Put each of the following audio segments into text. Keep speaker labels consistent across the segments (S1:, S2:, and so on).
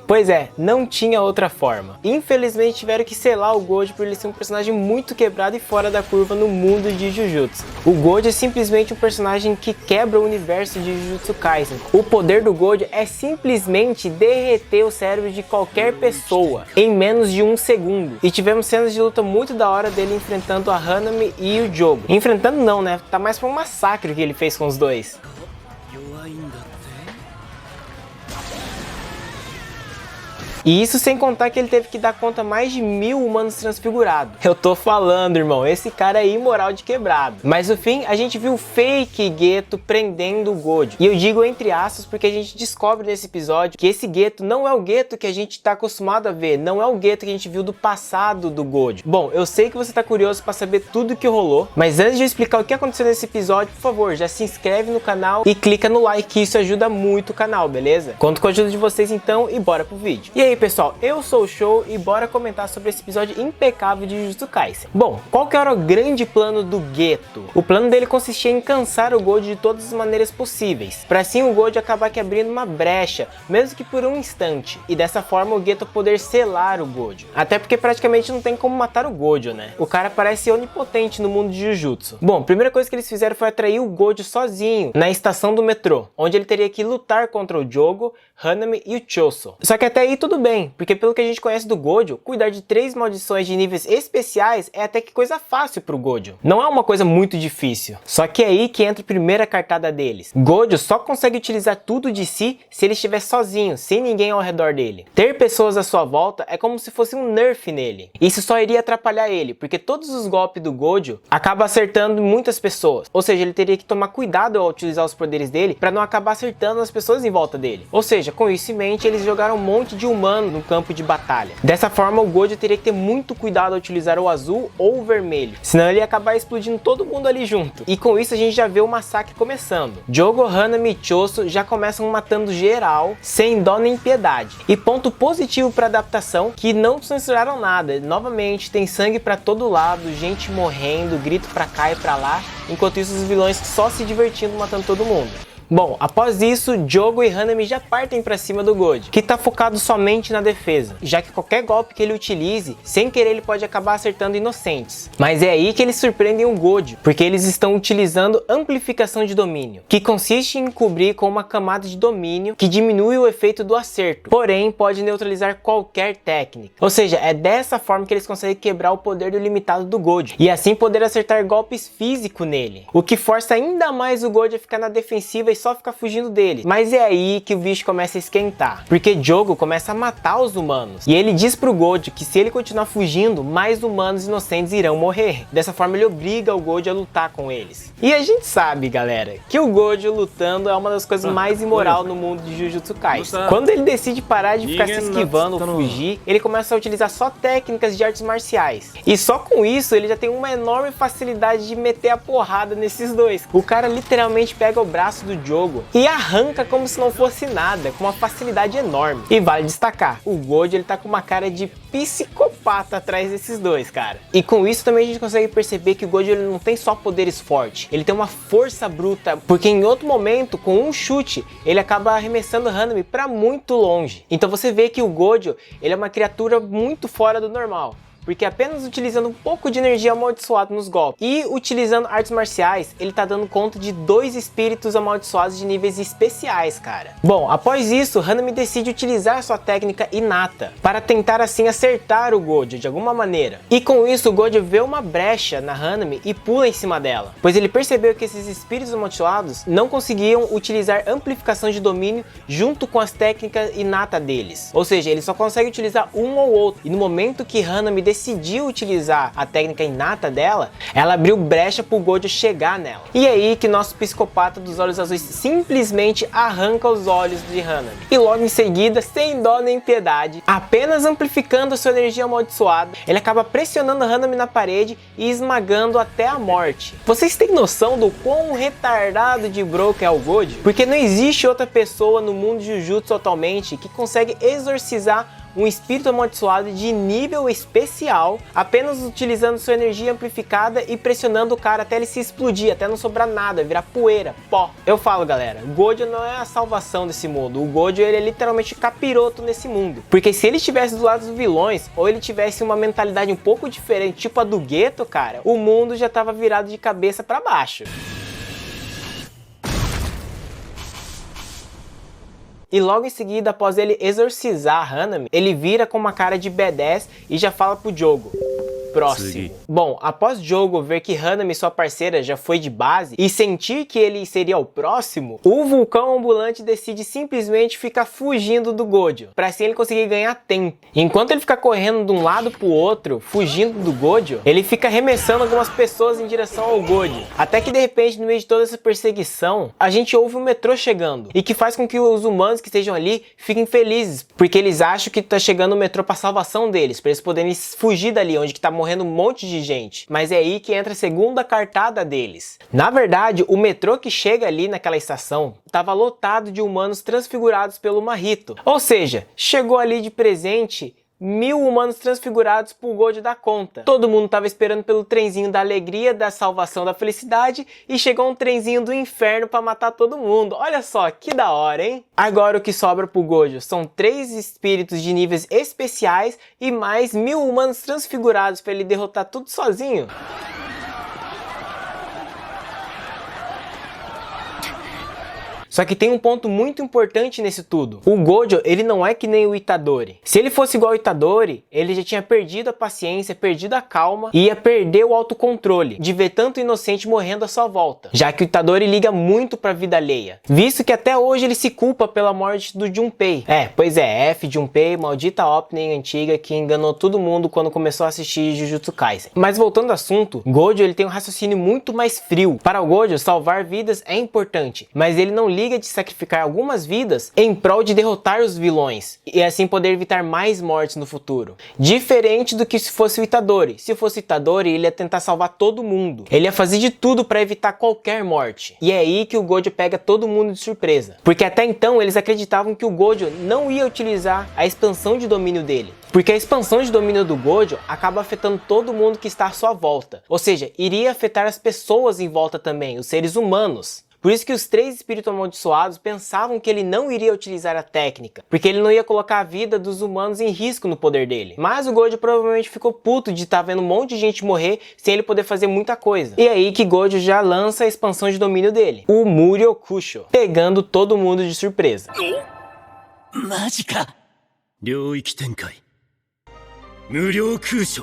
S1: Pois é, não tinha outra forma. Infelizmente tiveram que selar o Gojo por ele ser um personagem muito quebrado e fora da curva no mundo de Jujutsu. O Gojo é simplesmente um personagem que quebra o universo de Jujutsu Kaisen. O poder do Gojo é simplesmente derreter o cérebro de qualquer pessoa em menos de 1 segundo. E tivemos cenas de luta muito da hora dele enfrentando a Hanami e o Jogo. Enfrentando não, né? Tá mais pra um massacre que ele fez com os dois. E isso sem contar que ele teve que dar conta mais de 1000 humanos transfigurados. Eu tô falando, irmão, esse cara é imoral de quebrado. Mas no fim, a gente viu o fake Geto prendendo o Gojo. E eu digo entre aspas porque a gente descobre nesse episódio que esse Geto não é o Geto que a gente tá acostumado a ver. Não é o Geto que a gente viu do passado do Gojo. Bom, eu sei que você tá curioso pra saber tudo que rolou. Mas antes de eu explicar o que aconteceu nesse episódio, por favor, já se inscreve no canal e clica no like, que isso ajuda muito o canal, beleza? Conto com a ajuda de vocês então e bora pro vídeo. E aí, pessoal, eu sou o Show e bora comentar sobre esse episódio impecável de Jujutsu Kaisen. Bom, qual que era o grande plano do Geto? O plano dele consistia em cansar o Gojo de todas as maneiras possíveis, para assim o Gojo acabar que abrindo uma brecha, mesmo que por um instante, e dessa forma o Geto poder selar o Gojo. Até porque praticamente não tem como matar o Gojo, né? O cara parece onipotente no mundo de Jujutsu. Bom, a primeira coisa que eles fizeram foi atrair o Gojo sozinho na estação do metrô, onde ele teria que lutar contra o Jogo, Hanami e o Choso. Só que até aí tudo bem, porque pelo que a gente conhece do Gojo, cuidar de 3 maldições de níveis especiais é até que coisa fácil pro Gojo. Não é uma coisa muito difícil. Só que é aí que entra a primeira cartada deles. Gojo só consegue utilizar tudo de si se ele estiver sozinho, sem ninguém ao redor dele. Ter pessoas à sua volta é como se fosse um nerf nele. Isso só iria atrapalhar ele, porque todos os golpes do Gojo acabam acertando muitas pessoas. Ou seja, ele teria que tomar cuidado ao utilizar os poderes dele para não acabar acertando as pessoas em volta dele. Ou seja, com isso em mente, eles jogaram um monte de humano no campo de batalha. Dessa forma, o Gojo teria que ter muito cuidado ao utilizar o azul ou o vermelho, senão ele ia acabar explodindo todo mundo ali junto. E com isso a gente já vê o massacre começando. Jogo, Hanami e Choso já começam matando geral, sem dó nem piedade. E ponto positivo para adaptação, que não censuraram nada. Novamente, tem sangue para todo lado, gente morrendo, grito pra cá e pra lá, enquanto isso os vilões só se divertindo matando todo mundo. Bom, após isso, Jogo e Hanami já partem pra cima do Gojo, que tá focado somente na defesa, já que qualquer golpe que ele utilize, sem querer ele pode acabar acertando inocentes. Mas é aí que eles surpreendem o Gojo, porque eles estão utilizando amplificação de domínio, que consiste em cobrir com uma camada de domínio que diminui o efeito do acerto, porém pode neutralizar qualquer técnica. Ou seja, é dessa forma que eles conseguem quebrar o poder do limitado do Gojo, e assim poder acertar golpes físicos nele, o que força ainda mais o Gojo a ficar na defensiva e só ficar fugindo dele. Mas é aí que o bicho começa a esquentar, porque Jogo começa a matar os humanos, e ele diz pro Gojo que se ele continuar fugindo, mais humanos inocentes irão morrer. Dessa forma ele obriga o Gojo a lutar com eles. E a gente sabe, galera, que o Gojo lutando é uma das coisas mais imoral no mundo de Jujutsu Kaisen. Quando ele decide parar de ficar se esquivando ou fugir, ele começa a utilizar só técnicas de artes marciais. E só com isso ele já tem uma enorme facilidade de meter a porrada nesses dois. O cara literalmente pega o braço do Jogo e arranca como se não fosse nada, com uma facilidade enorme. E vale destacar, o Gojo ele tá com uma cara de psicopata atrás desses dois, cara. E com isso também a gente consegue perceber que o Gojo ele não tem só poderes fortes, ele tem uma força bruta, porque em outro momento, com um chute, ele acaba arremessando Hanami pra muito longe. Então você vê que o Gojo ele é uma criatura muito fora do normal, porque apenas utilizando um pouco de energia amaldiçoada nos golpes e utilizando artes marciais, ele tá dando conta de 2 espíritos amaldiçoados de níveis especiais, cara. Bom, após isso, Hanami decide utilizar sua técnica inata para tentar assim acertar o Gojo de alguma maneira. E com isso, o Gojo vê uma brecha na Hanami e pula em cima dela, pois ele percebeu que esses espíritos amaldiçoados não conseguiam utilizar amplificação de domínio junto com as técnicas inatas deles. Ou seja, ele só consegue utilizar um ou outro. E no momento que Hanami decidiu utilizar a técnica inata dela, ela abriu brecha pro Gojo chegar nela. E é aí que nosso psicopata dos olhos azuis simplesmente arranca os olhos de Hanami. E logo em seguida, sem dó nem piedade, apenas amplificando a sua energia amaldiçoada, ele acaba pressionando Hanami na parede e esmagando até a morte. Vocês têm noção do quão retardado de broca é o Gojo? Porque não existe outra pessoa no mundo de Jujutsu atualmente que consegue exorcizar um espírito amaldiçoado de nível especial, apenas utilizando sua energia amplificada e pressionando o cara até ele se explodir, até não sobrar nada, virar poeira, pó. Eu falo, galera, Gojo não é a salvação desse mundo. O Gojo, ele é literalmente capiroto nesse mundo. Porque se ele estivesse do lado dos vilões, ou ele tivesse uma mentalidade um pouco diferente, tipo a do Geto, cara, o mundo já tava virado de cabeça pra baixo. E logo em seguida, após ele exorcizar a Hanami, ele vira com uma cara de B10 e já fala pro Jogo: próximo. Bom, após Jogo ver que Hanami, sua parceira, já foi de base e sentir que ele seria o próximo, o vulcão ambulante decide simplesmente ficar fugindo do Gojo, para assim ele conseguir ganhar tempo. Enquanto ele fica correndo de um lado pro outro, fugindo do Gojo, ele fica arremessando algumas pessoas em direção ao Gojo. Até que de repente, no meio de toda essa perseguição, a gente ouve um metrô chegando, e que faz com que os humanos que estejam ali fiquem felizes, porque eles acham que tá chegando o metrô para salvação deles, para eles poderem fugir dali, onde que tá morrendo um monte de gente. Mas é aí que entra a segunda cartada deles. Na verdade, o metrô que chega ali naquela estação estava lotado de humanos transfigurados pelo Mahito. Ou seja, chegou ali de presente 1000 humanos transfigurados pro Gojo dar conta. Todo mundo tava esperando pelo trenzinho da alegria, da salvação, da felicidade, e chegou um trenzinho do inferno pra matar todo mundo. Olha só, que da hora, hein? Agora o que sobra pro Gojo são 3 espíritos de níveis especiais e mais 1000 humanos transfigurados pra ele derrotar tudo sozinho. Só que tem um ponto muito importante nesse tudo. O Gojo, ele não é que nem o Itadori. Se ele fosse igual ao Itadori, ele já tinha perdido a paciência, perdido a calma e ia perder o autocontrole de ver tanto inocente morrendo à sua volta. Já que o Itadori liga muito pra vida alheia, visto que até hoje ele se culpa pela morte do Junpei. Pois é, F Junpei, maldita opening antiga que enganou todo mundo quando começou a assistir Jujutsu Kaisen. Mas voltando ao assunto, Gojo, ele tem um raciocínio muito mais frio. Para o Gojo, salvar vidas é importante, mas ele não liga de sacrificar algumas vidas em prol de derrotar os vilões e assim poder evitar mais mortes no futuro. Diferente do que se fosse o Itadori. Se fosse o Itadori, ele ia tentar salvar todo mundo. Ele ia fazer de tudo para evitar qualquer morte. E é aí que o Gojo pega todo mundo de surpresa. Porque até então eles acreditavam que o Gojo não ia utilizar a expansão de domínio dele. Porque a expansão de domínio do Gojo acaba afetando todo mundo que está à sua volta. Ou seja, iria afetar as pessoas em volta também, os seres humanos. Por isso que os 3 espíritos amaldiçoados pensavam que ele não iria utilizar a técnica, porque ele não ia colocar a vida dos humanos em risco no poder dele. Mas o Gojo provavelmente ficou puto de estar vendo um monte de gente morrer sem ele poder fazer muita coisa. E é aí que Gojo já lança a expansão de domínio dele, o Muryokusho, pegando todo mundo de surpresa.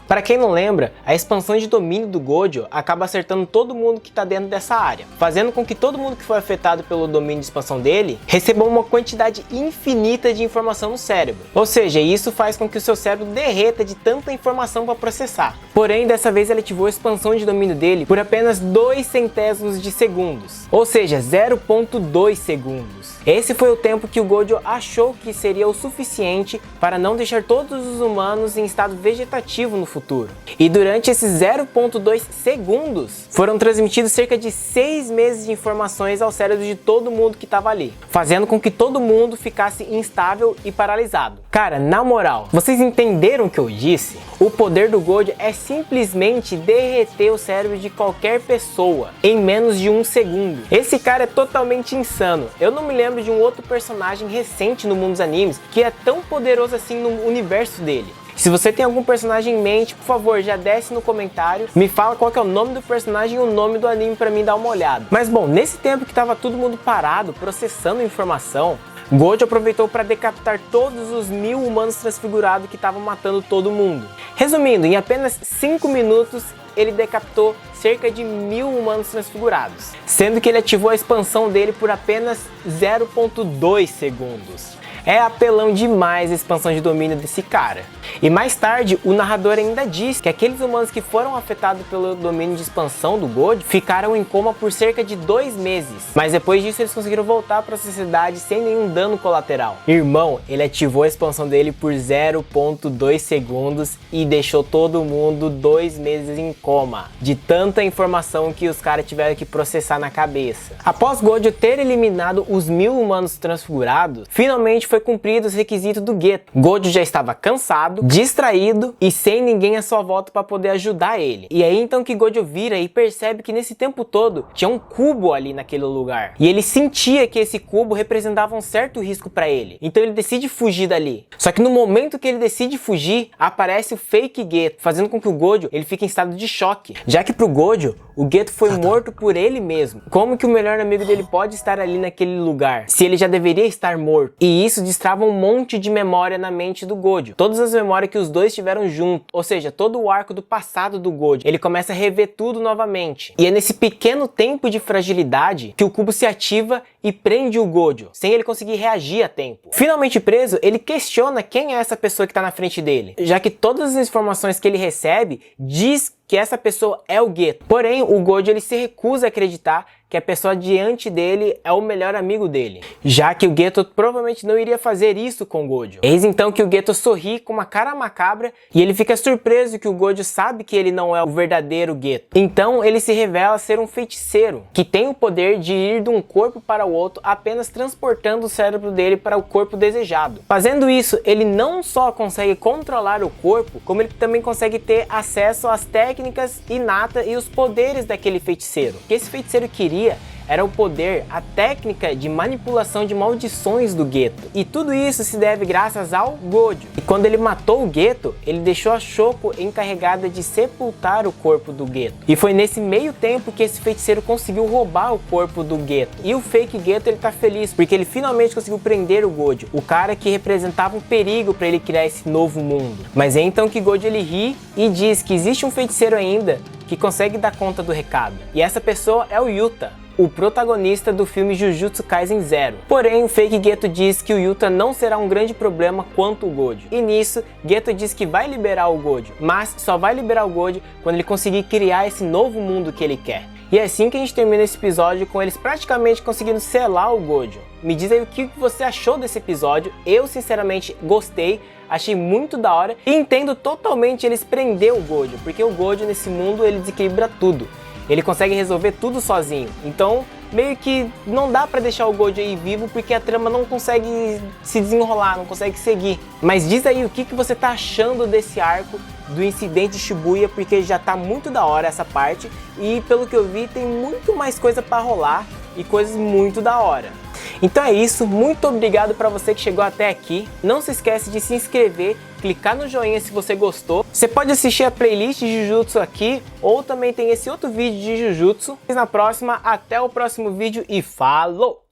S1: Para quem não lembra, a expansão de domínio do Gojo acaba acertando todo mundo que está dentro dessa área, fazendo com que todo mundo que foi afetado pelo domínio de expansão dele receba uma quantidade infinita de informação no cérebro. Ou seja, isso faz com que o seu cérebro derreta de tanta informação para processar. Porém, dessa vez ele ativou a expansão de domínio dele por apenas 2 centésimos de segundos, ou seja, 0,2 segundos. Esse foi o tempo que o Gojo achou que seria o suficiente para não deixar todos os humanos em estado vegetativo no futuro. E durante esses 0,2 segundos, foram transmitidos cerca de 6 meses de informações ao cérebro de todo mundo que estava ali, fazendo com que todo mundo ficasse instável e paralisado. Cara, na moral, vocês entenderam o que eu disse? O poder do Gojo é simplesmente derreter o cérebro de qualquer pessoa em menos de 1 segundo. Esse cara é totalmente insano. Eu não me lembro de um outro personagem recente no mundo dos animes que é tão poderoso assim no universo dele. Se você tem algum personagem em mente, por favor, já desce no comentário, me fala qual que é o nome do personagem e o nome do anime pra mim dar uma olhada. Mas bom, nesse tempo que tava todo mundo parado, processando informação, Gojo aproveitou para decapitar todos os 1000 humanos transfigurados que estavam matando todo mundo. Resumindo, em apenas 5 minutos, ele decapitou cerca de 1000 humanos transfigurados, sendo que ele ativou a expansão dele por apenas 0,2 segundos. É apelão demais a expansão de domínio desse cara. E mais tarde, o narrador ainda diz que aqueles humanos que foram afetados pelo domínio de expansão do Gojo ficaram em coma por cerca de 2 meses. Mas depois disso eles conseguiram voltar para a sociedade sem nenhum dano colateral. Irmão, ele ativou a expansão dele por 0,2 segundos e deixou todo mundo 2 meses em coma, de tanta informação que os caras tiveram que processar na cabeça. Após Gojo ter eliminado os 1000 humanos transfigurados, finalmente foi foi cumprido os requisitos do Geto. Gojo já estava cansado, distraído e sem ninguém à sua volta para poder ajudar ele. E aí então que Gojo vira e percebe que nesse tempo todo tinha um cubo ali naquele lugar. E ele sentia que esse cubo representava um certo risco para ele. Então ele decide fugir dali. Só que no momento que ele decide fugir, aparece o fake Geto, fazendo com que o Gojo ele fique em estado de choque. Já que pro Gojo, o Geto foi morto por ele mesmo. Como que o melhor amigo dele pode estar ali naquele lugar, se ele já deveria estar morto? E isso destrava um monte de memória na mente do Gojo. Todas as memórias que os dois tiveram junto, ou seja, todo o arco do passado do Gojo. Ele começa a rever tudo novamente. E é nesse pequeno tempo de fragilidade que o cubo se ativa e prende o Gojo, sem ele conseguir reagir a tempo. Finalmente preso, ele questiona quem é essa pessoa que está na frente dele, já que todas as informações que ele recebe diz que essa pessoa é o Geto. Porém, o Gojo ele se recusa a acreditar que a pessoa diante dele é o melhor amigo dele, já que o Geto provavelmente não iria fazer isso com o Gojo. Eis então que o Geto sorri com uma cara macabra e ele fica surpreso que o Gojo sabe que ele não é o verdadeiro Geto. Então ele se revela ser um feiticeiro, que tem o poder de ir de um corpo para o outro apenas transportando o cérebro dele para o corpo desejado. Fazendo isso, ele não só consegue controlar o corpo, como ele também consegue ter acesso às técnicas inatas e os poderes daquele feiticeiro. O que esse feiticeiro queria era o poder, a técnica de manipulação de maldições do Geto. E tudo isso se deve graças ao Gojo. E quando ele matou o Geto, ele deixou a Shoko encarregada de sepultar o corpo do Geto. E foi nesse meio tempo que esse feiticeiro conseguiu roubar o corpo do Geto. E o fake Geto ele tá feliz porque ele finalmente conseguiu prender o Gojo, o cara que representava um perigo para ele criar esse novo mundo. Mas é então que Gojo ele ri e diz que existe um feiticeiro ainda que consegue dar conta do recado. E essa pessoa é o Yuta, o protagonista do filme Jujutsu Kaisen Zero. Porém, o fake Geto diz que o Yuta não será um grande problema quanto o Gojo. E nisso, Geto diz que vai liberar o Gojo, mas só vai liberar o Gojo quando ele conseguir criar esse novo mundo que ele quer. E é assim que a gente termina esse episódio, com eles praticamente conseguindo selar o Gojo. Me diz aí o que você achou desse episódio. Eu sinceramente gostei, achei muito da hora e entendo totalmente eles prender o Gojo, porque o Gojo nesse mundo ele desequilibra tudo. Ele consegue resolver tudo sozinho, então meio que não dá pra deixar o Gojo aí vivo porque a trama não consegue se desenrolar, não consegue seguir. Mas diz aí o que você tá achando desse arco do incidente de Shibuya, porque já tá muito da hora essa parte e pelo que eu vi tem muito mais coisa pra rolar e coisas muito da hora. Então é isso, muito obrigado para você que chegou até aqui. Não se esquece de se inscrever, clicar no joinha se você gostou. Você pode assistir a playlist de Jujutsu aqui, ou também tem esse outro vídeo de Jujutsu. Na próxima, até o próximo vídeo e falou!